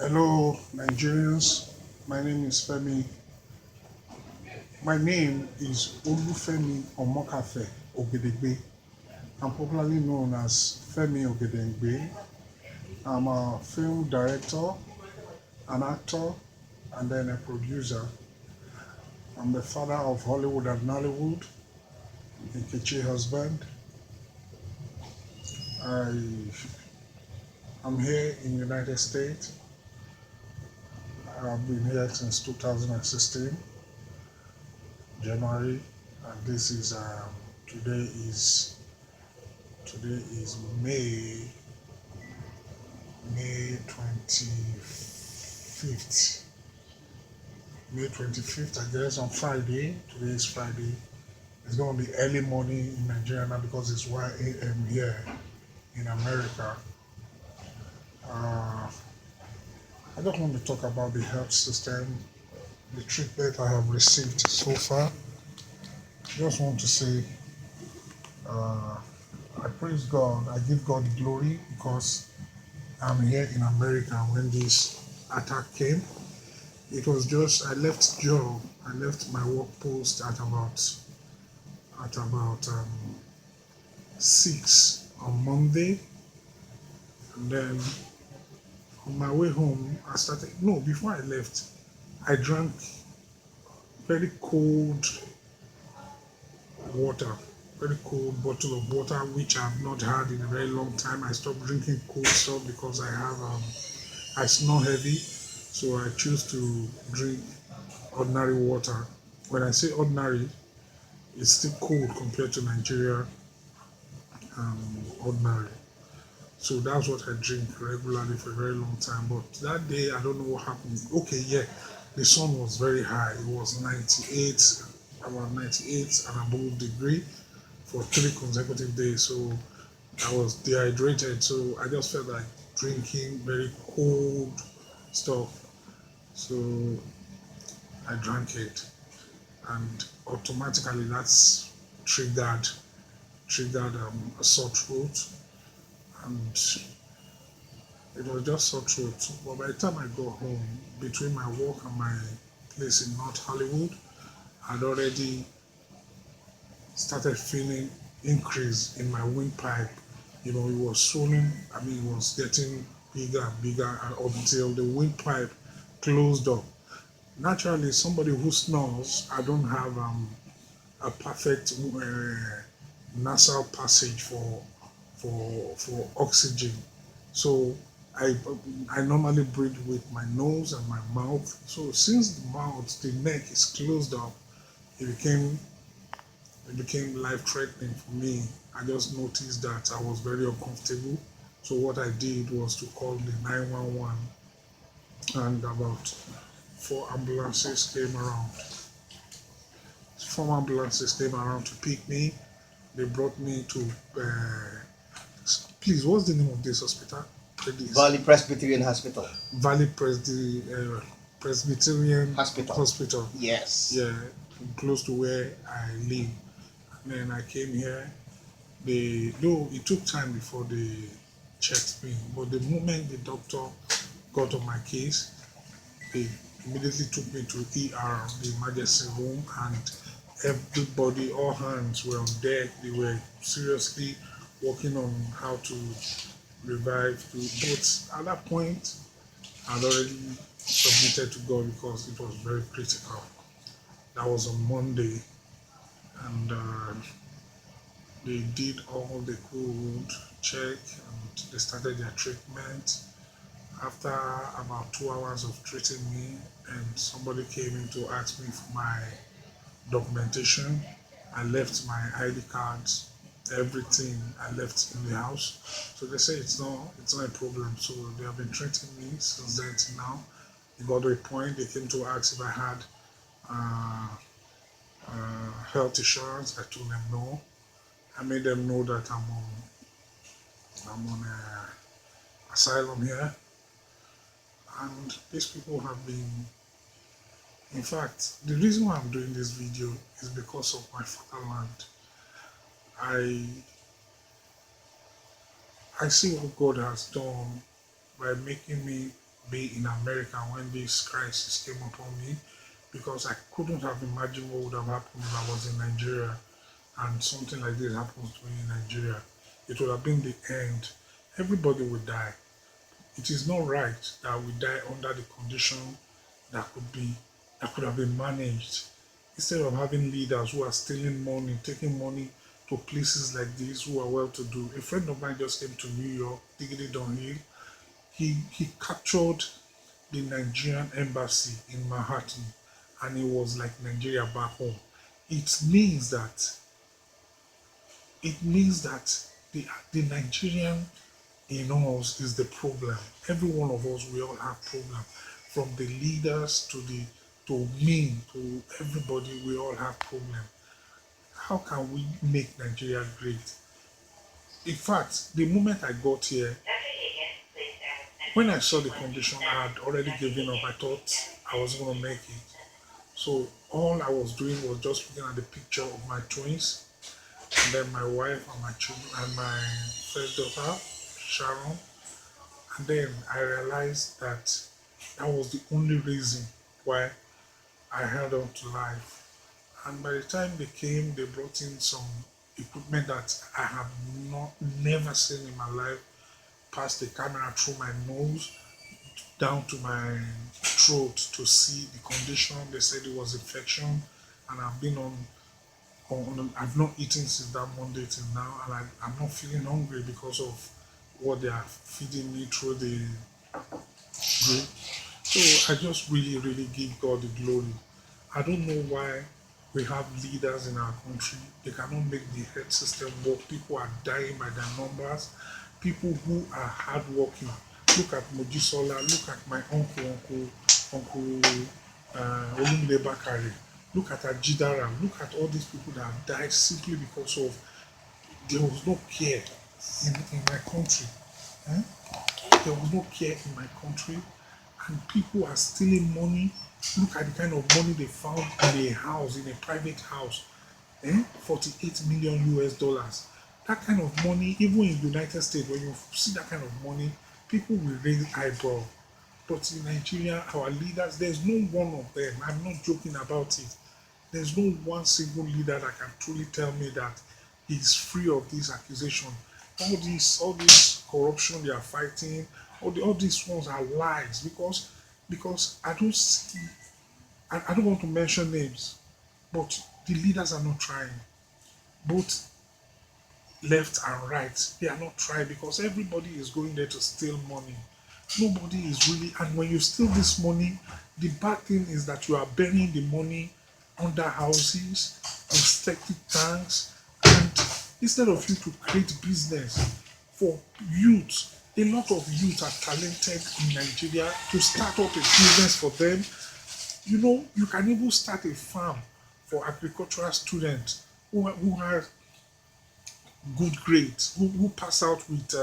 Hello, Nigerians. My name is Femi. My name is Olufemi Omokafe Ogedegbe. I'm popularly known as Femi Ogedegbe. I'm a film director, an actor, and then a producer. I'm the father of Hollywood and Nollywood, Nkechi husband. I am here in United States. I've been here since 2016, January, and this is today is today is May 25th. May 25th, I guess, on Friday. Today is Friday. It's going to be early morning in Nigeria now because it's 1 a.m. here in America. Uh, I just want to talk about the health system, the treatment I have received so far. I just want to say uh, I praise God. I give God the glory because I'm here in America when this attack came. It was just I left job. I left my work post at about 6 on Monday, and then on my way home I started. No, before I left, I drank very cold water, very cold bottle of water, which I've not had in a very long time. I stopped drinking cold stuff because I snore heavy, so I choose to drink ordinary water. When I say ordinary, it's still cold compared to Nigeria ordinary. So that's what I drink regularly for a very long time. But that day, I don't know what happened. Okay, yeah, the sun was very high. It was 98, about 98 and above degree for 3 consecutive days. So I was dehydrated. So I just felt like drinking very cold stuff. So I drank it, and automatically that's triggered a sore throat, and it was just sore throat. But by the time I got home, between my work and my place in North Hollywood, I'd already started feeling increase in my windpipe. It was swollen. I mean, it was getting bigger and bigger until the windpipe closed up. Naturally, somebody who snores, I don't have a perfect nasal passage for oxygen. So I I normally breathe with my nose and my mouth. So since the neck is closed up, it became it became life threatening for me. I just noticed that I was very uncomfortable. So what I did was to call the 911, and about 4 ambulances came around. 4 ambulances came around to pick me. They brought me to please, what's the name of this hospital? Please. Valley Presbyterian Hospital. Valley Presbyterian Hospital. Hospital. Yes. Yeah, close to where I live. And then I came here. Though it took time before they checked me, but the moment the doctor got on my case, they immediately took me to ER, the emergency room, and everybody, all hands were on deck. They were seriously working on how to revive. But at that point, I'd already submitted to God because it was very critical. That was on Monday, and they did all they could, check, and they started their treatment. After about 2 hours of treating me, and somebody came in to ask me for my documentation, I left my ID cards, everything I left in the house. So they say it's not a problem. So they have been treating me since then till now. It got to a point they came to ask if I had uh, health insurance. I told them no. I made them know that I'm on asylum here, and these people have been. In fact, the reason why I'm doing this video is because of my fatherland. I I see what God has done by making me be in America when this crisis came upon me, because I couldn't have imagined what would have happened if I was in Nigeria and something like this happens to me in Nigeria. It would have been the end. Everybody would die. It is not right that we die under the condition that could be that could have been managed. Instead of having leaders who are stealing money, taking money to places like this who are well to do. A friend of mine just came to New York, Diggity Dunhill. He captured the Nigerian embassy in Manhattan, and it was like Nigeria back home. It means that it means that the Nigerian in us is the problem. Every one of us, we all have problem. From the leaders to me to everybody, we all have problem. How can we make Nigeria great? In fact, the moment I got here, when I saw the condition, I had already given up. I thought I was going to make it. So all I was doing was just looking at the picture of my twins, and then my wife and my children and my first daughter, Sharon. And then I realized that that was the only reason why I held on to life. And by the time they came, they brought in some equipment that I have not never seen in my life. Passed the camera through my nose down to my throat to see the condition. They said it was infection, and I've been I've not eaten since that Monday till now, and I'm not feeling hungry because of what they are feeding me through the drip. So I just really, really give God the glory. I don't know why we have leaders in our country. They cannot make the health system work. People are dying by their numbers. People who are hardworking. Look at Mojisola. Look at my uncle Olumide Bakari. Look at Ajidara. Look at all these people that have died simply because of there was no care in my country. Eh? There was no care in my country, and people are stealing money. Look at the kind of money they found in a house, in a private house. 48 million US dollars. That kind of money, even in the United States, when you see that kind of money, people will raise eyebrow. But in Nigeria, our leaders, there's no one of them. I'm not joking about it. There's no one single leader that can truly tell me that he's free of this accusation. All this corruption they are fighting, all these ones are lies because I don't see, I don't want to mention names, but the leaders are not trying. Both left and right, they are not trying because everybody is going there to steal money. Nobody is really, and when you steal this money, the bad thing is that you are burying the money under houses, in septic tanks, and instead of you to create business for youth, a lot of youth are talented in Nigeria to start up a business for them. You know, you can even start a farm for agricultural students who are good grades, who pass out with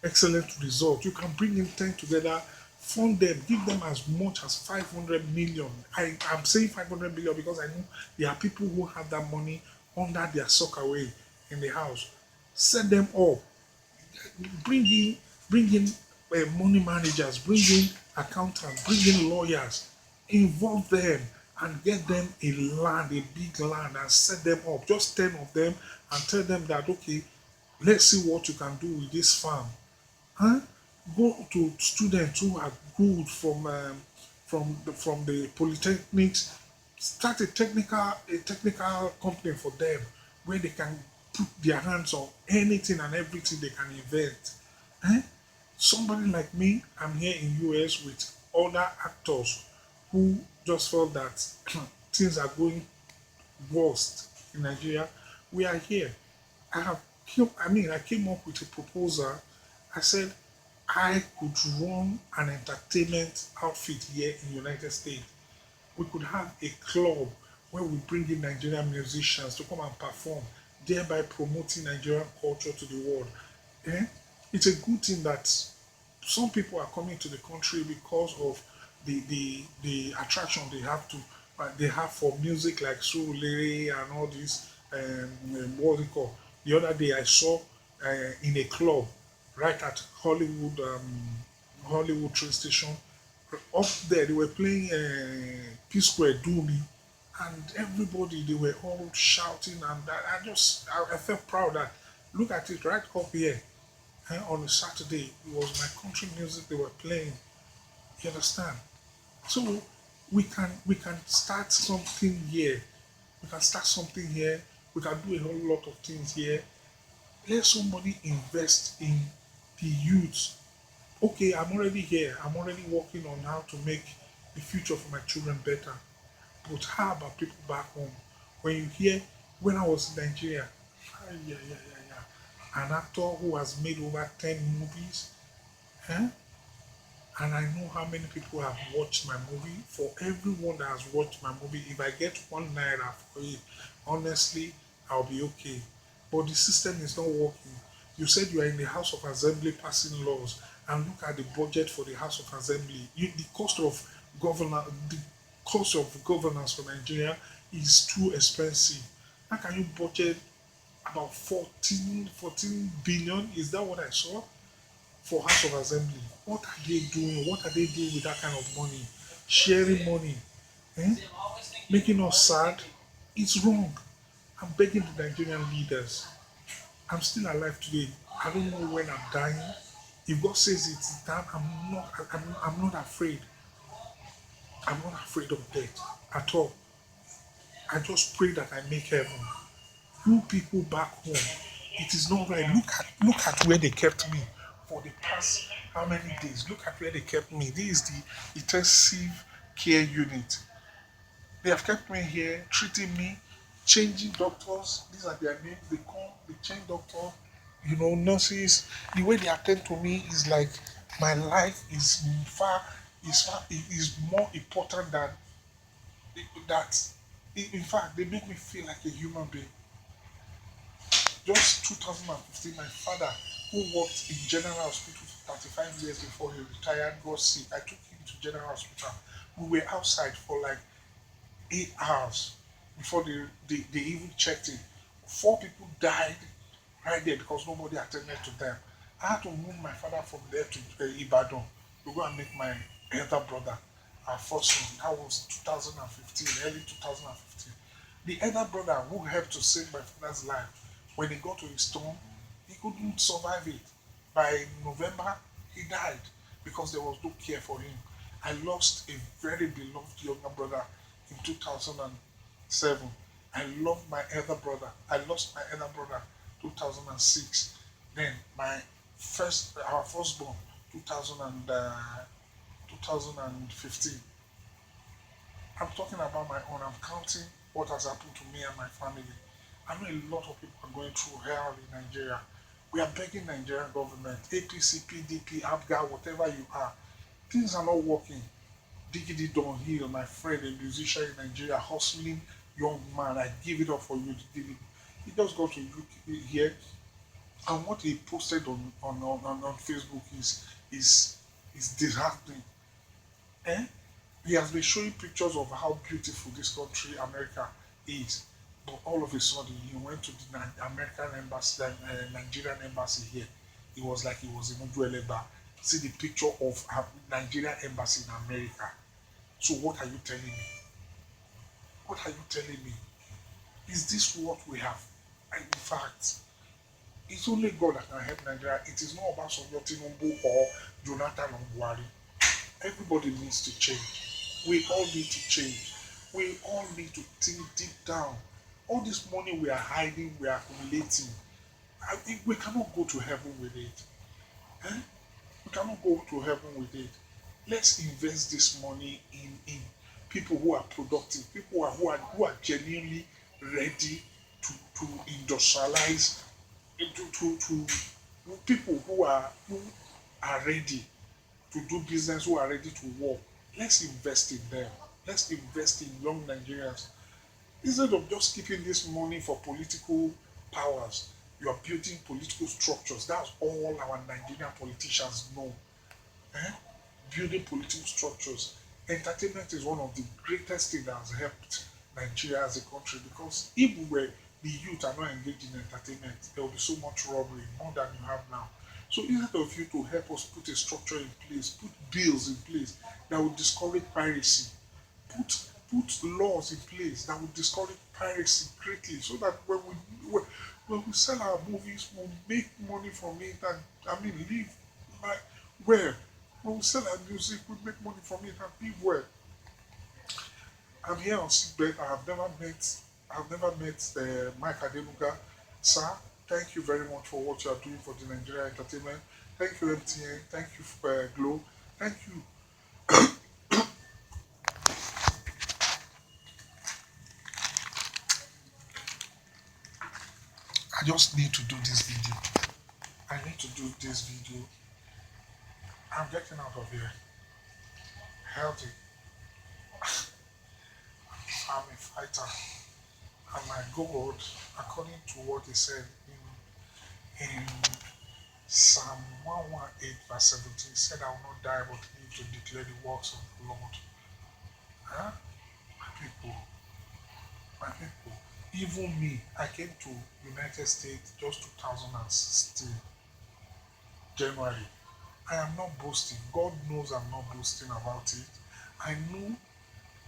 excellent results. You can bring in 10 together, fund them, give them as much as 500 million. I'm saying 500 million because I know there are people who have that money under their sock away in the house. Set them up, bring in, money managers, bring in accountants, bring in lawyers, involve them and get them a land, a big land, and set them up. Just 10 of them, and tell them that okay, let's see what you can do with this farm. Huh? Go to students who are good from the polytechnics. Start a technical company for them where they can put their hands on anything and everything they can invent. Eh? Somebody like me, I'm here in US with other actors who just felt that things are going worst in Nigeria. We are here. I came up with a proposal. I said I could run an entertainment outfit here in the United States. We could have a club where we bring in Nigerian musicians to come and perform, thereby promoting Nigerian culture to the world. Eh? It's a good thing that some people are coming to the country because of the attraction they have for music like Surulere and all this what do you call. The other day I saw in a club right at Hollywood train station. Up there, they were playing P Square Do Me, and everybody they were all shouting, and I felt proud that look at it right up here on a Saturday. It was my country music they were playing. You understand? So we can start something here. We can start something here. We can do a whole lot of things here. Let somebody invest in the youth. Okay, I'm already here. I'm already working on how to make the future for my children better. But how about people back home? When you hear, when I was in Nigeria, yeah, yeah, yeah, yeah, an actor who has made over 10 movies, eh? And I know how many people have watched my movie. For everyone that has watched my movie, if I get 1 naira for it, honestly, I'll be okay. But the system is not working. You said you are in the House of Assembly passing laws, and look at the budget for the House of Assembly. The cost of governance for Nigeria is too expensive. How can you budget about 14 billion? Is that what I saw? For House of Assembly. What are they doing? What are they doing with that kind of money? Sharing money, eh? Making us sad. It's wrong. I'm begging the Nigerian leaders. I'm still alive today. I don't know when I'm dying. If God says it's done, I'm not afraid. I'm not afraid of death at all. I just pray that I make heaven. You people back home, it is not right. Look at where they kept me for the past how many days. Look at where they kept me. This is the intensive care unit. They have kept me here, treating me, changing doctors. These are their names. They come, they change doctor. Nurses. The way they attend to me is like my life is more important than that. In fact, they make me feel like a human being. Just 2015, my father, who worked in General Hospital for 35 years before he retired, got sick. I took him to General Hospital. We were outside for like 8 hours before they even checked in. 4 people died right there because nobody attended to them. I had to move my father from there to Ibadan to go and make my elder brother our first son. That was 2015, early 2015. The elder brother who helped to save my father's life, when he got to his turn, he couldn't survive it. By November, he died because there was no care for him. I lost a very beloved younger brother in 2007. I love my elder brother. I lost my elder brother 2006. Then our firstborn 2000 2015. I'm talking about my own. I'm counting what has happened to me and my family. I know a lot of people are going through hell in Nigeria. We are begging Nigerian government, APC, PDP, ABGA, whatever you are. Things are not working. Diggity Dunhill, my friend, a musician in Nigeria, hustling young man. I give it up for you, Diggity. He just got to UK here, and what he posted on Facebook is disheartening. Eh? He has been showing pictures of how beautiful this country, America, is. But all of a sudden, he went to the American embassy, Nigerian embassy here. It was like he was in Udueleba. See the picture of Nigerian embassy in America. So what are you telling me? What are you telling me? Is this what we have? And in fact, it's only God that can help Nigeria. It is not about Sonyo Tinubu or Jonathan Ongwari. Everybody needs to change. We all need to change. We all need to think deep down. All this money we are hiding, we are accumulating. We cannot go to heaven with it. Eh? We cannot go to heaven with it. Let's invest this money in people who are productive, people who are genuinely ready to industrialize, to people who are ready to do business, who are ready to work. Let's invest in them. Let's invest in young Nigerians. Instead of just keeping this money for political powers, you are building political structures. That's all our Nigerian politicians know. Eh? Building political structures. Entertainment is one of the greatest things that has helped Nigeria as a country, because if we were the youth are not engaged in entertainment, there will be so much robbery, more than you have now. So instead of you to help us put a structure in place, put bills in place that will discourage piracy, put laws in place that will discourage piracy greatly, so that when we sell our movies, we'll make money from it, and I mean live like well. When we sell our music, we make money from it and live well. I'm here on Seatbelt. I've never met Mike Adenuga. Sir, thank you very much for what you are doing for the Nigeria entertainment. Thank you, MTN. Thank you, Glow. Thank you. I just need to do this video. I need to do this video. I'm getting out of here healthy. I'm a fighter. And my God, according to what he said in Psalm 118, verse 17, said, I will not die but live to declare the works of the Lord. Huh? My people, my people. Even me, I came to United States just 2016, January. I am not boasting. God knows I'm not boasting about it. I know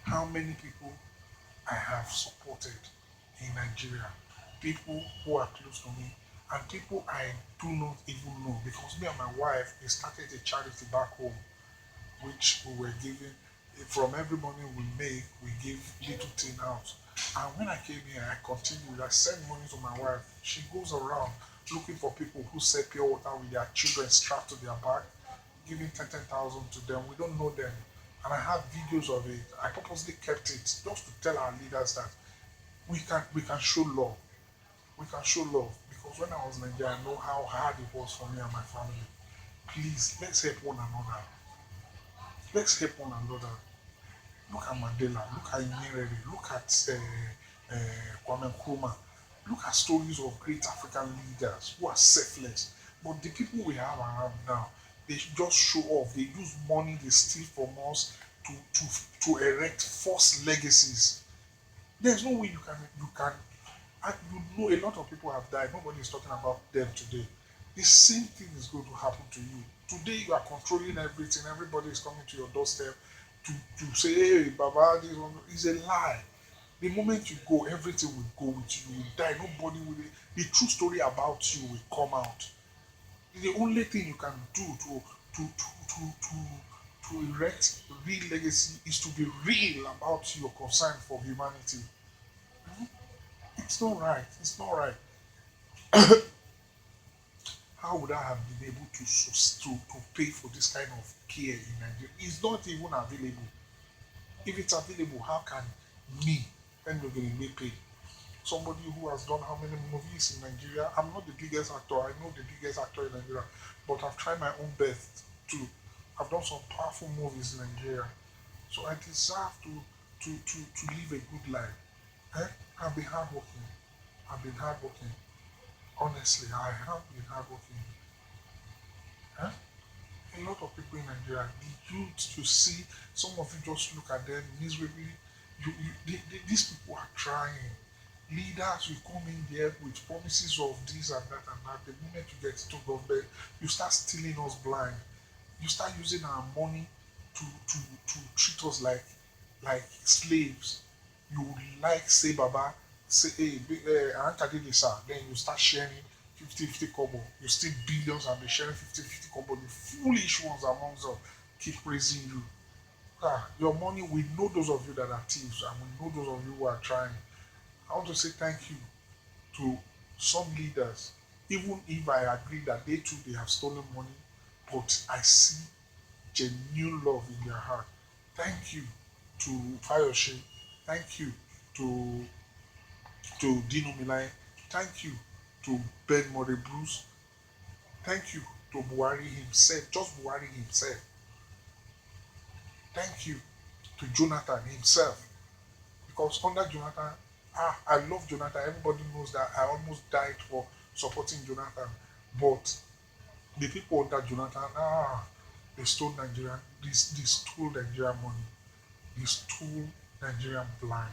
how many people I have supported in Nigeria. People who are close to me and people I do not even know, because me and my wife, we started a charity back home which we were giving. From every money we make, we give little thing out. And when I came here, I continued. I send money to my wife. She goes around looking for people who sell pure water with their children strapped to their back, giving 10,000 to them. We don't know them. And I have videos of it. I purposely kept it just to tell our leaders that we can show love. We can show love. Because when I was in Nigeria, I know how hard it was for me and my family. Please, let's help one another. Let's help one another. Look at Mandela, look at Nyerere, look at Kwame Nkrumah. Look at stories of great African leaders who are selfless. But the people we have around now, they just show off. They use money they steal from us to erect false legacies. There's no way you can and you know a lot of people have died. Nobody is talking about them today. The same thing is going to happen to you. Today you are controlling everything. Everybody is coming to your doorstep to say, hey, Baba, this one is a lie. The moment you go, everything will go with you. You will die. Nobody will. The true story about you will come out. The only thing you can do to erect real legacy is to be real about your concern for humanity. It's not right. It's not right. How would I have been able to pay for this kind of care in Nigeria? It's not even available. If it's available, how can me, Enogene, pay? Somebody who has done how many movies in Nigeria? I'm not the biggest actor. I know the biggest actor in Nigeria, but I've tried my own best too. I've done some powerful movies in Nigeria, so I deserve to live a good life. Eh? I've been hardworking. I've been hardworking. Honestly, I have been hardworking. Eh? A lot of people in Nigeria, the youth, you see, some of you just look at them miserably. These people are trying. Leaders will come in there with promises of this and that and that. The moment you get to government, you start stealing us blind. You start using our money to treat us like slaves. You would like say Baba, say hey, Anka did this, then you start sharing 50-50 kobo. You steal billions and be sharing 50-50 kobo. The foolish ones amongst us keep praising you. Your money, we know those of you that are thieves and we know those of you who are trying. I want to say thank you to some leaders, even if I agree that they too they have stolen money, but I see genuine love in their heart. Thank you to Fayoshe. Thank you to Dino Milai. Thank you to Ben More Bruce. Thank you to Buhari himself, just Buhari himself. Thank you to Jonathan himself. Because under Jonathan, I love Jonathan. Everybody knows that I almost died for supporting Jonathan. But the people under Jonathan, they stole Nigeria. They stole Nigeria money. They stole Nigerian blind.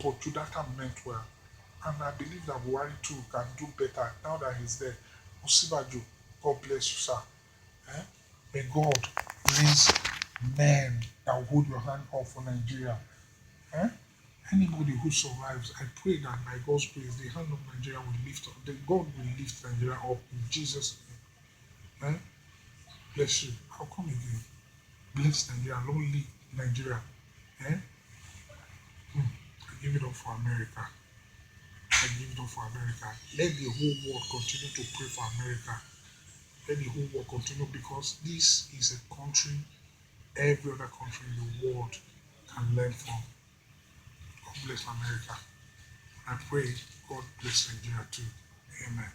But Jonathan meant well. And I believe that Buhari too can do better now that he's there. Osibajo, God bless you, sir. Eh? May God raise men that will hold your hand up for Nigeria. Eh? Anybody who survives, I pray that by God's grace, the hand of Nigeria will lift up. God will lift Nigeria up in Jesus' name. Eh? Bless you. I'll come again. Bless Nigeria. Lord, lead Nigeria. Eh? I give it up for America. I give it up for America. Let the whole world continue to pray for America. Let the whole world continue, because this is a country every other country in the world can learn from. God bless America. I pray God bless Nigeria too. Amen.